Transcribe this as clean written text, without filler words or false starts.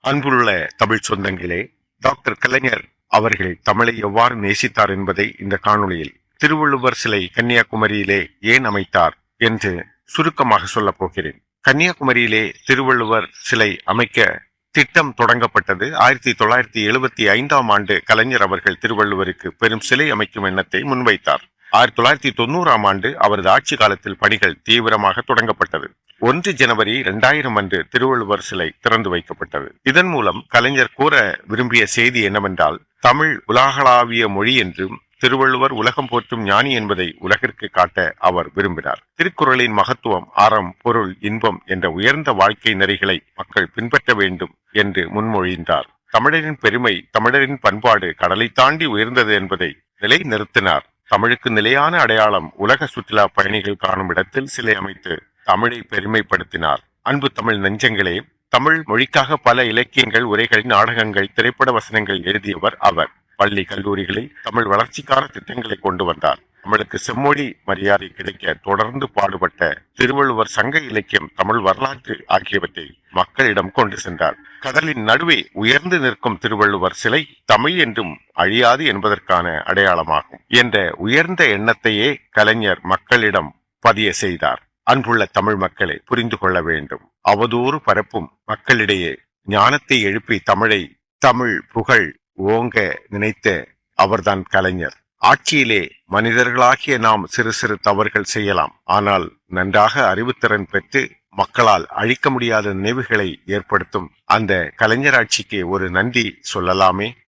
அன்புள்ள தமிழ் சொந்தங்களே, டாக்டர் கலைஞர் அவர்கள் தமிழை எவ்வாறு நேசித்தார் என்பதை இந்த காணொளியில், திருவள்ளுவர் சிலை கன்னியாகுமரியிலே ஏன் அமைத்தார் என்று சுருக்கமாக சொல்லப் போகிறேன். கன்னியாகுமரியிலே திருவள்ளுவர் சிலை அமைக்க திட்டம் தொடங்கப்பட்டது. 1975ஆம் ஆண்டு கலைஞர் அவர்கள் திருவள்ளுவருக்கு பெரும் சிலை அமைக்கும் எண்ணத்தை முன்வைத்தார். 1990ஆம் ஆண்டு அவரது ஆட்சி காலத்தில் பணிகள் தீவிரமாக தொடங்கப்பட்டது. 1 ஜனவரி 2000 அன்று திருவள்ளுவர் சிலை திறந்து வைக்கப்பட்டது. இதன் மூலம் கலைஞர் கூற விரும்பிய செய்தி என்னவென்றால், தமிழ் உலகளாவிய மொழி என்றும் திருவள்ளுவர் உலகம் போற்றும் ஞானி என்பதை உலகிற்கு காட்ட அவர் விரும்பினார். திருக்குறளின் மகத்துவம், அறம், பொருள், இன்பம் என்ற உயர்ந்த வாழ்க்கை நெறிகளை மக்கள் பின்பற்ற வேண்டும் என்று முன்மொழிந்தார். தமிழரின் பெருமை, தமிழரின் பண்பாடு கடலை தாண்டி உயர்ந்தது என்பதை நிலைநிறுத்தினார். தமிழுக்கு நிலையான அடையாளம் உலக சுற்றுலா பயணிகள் காணும் இடத்தில் சிலை அமைத்து தமிழை பெருமைப்படுத்தினார். அன்பு தமிழ் நெஞ்சங்களே, தமிழ் மொழிக்காக பல இலக்கியங்கள், உரைகள், நாடகங்கள், திரைப்பட வசனங்கள் எழுதியவர் அவர். பள்ளி கல்லூரிகளில் தமிழ் வளர்ச்சிக்கான திட்டங்களை கொண்டு வந்தார். தமிழுக்கு செம்மொழி மரியாதை கிடைக்க தொடர்ந்து பாடுபட்ட திருவள்ளுவர் சங்க இலக்கியம், தமிழ் வரலாற்று ஆகியவற்றை மக்களிடம் கொண்டு சென்றார். கடலின் நடுவே உயர்ந்து நிற்கும் திருவள்ளுவர் சிலை தமிழ் என்றும் அழியாது என்பதற்கான அடையாளமாகும் என்ற உயர்ந்த எண்ணத்தையே கலைஞர் மக்களிடம் பதிய செய்தார். அன்புள்ள தமிழ் மக்களை புரிந்து கொள்ள வேண்டும். அவதூறு பரப்பும் மக்களிடையே ஞானத்தை எழுப்பி தமிழ் புகழ் ஓங்க நினைத்த அவர்தான் கலைஞர். ஆட்சியிலே மனிதர்களாகிய நாம் சிறு சிறு தவறுகள் செய்யலாம். ஆனால் நன்றாக அறிவுத்திறன் பெற்று மக்களால் அழிக்க முடியாத நினைவுகளை ஏற்படுத்தும் அந்த கலைஞர் ஆட்சிக்கு ஒரு நன்றி சொல்லலாமே.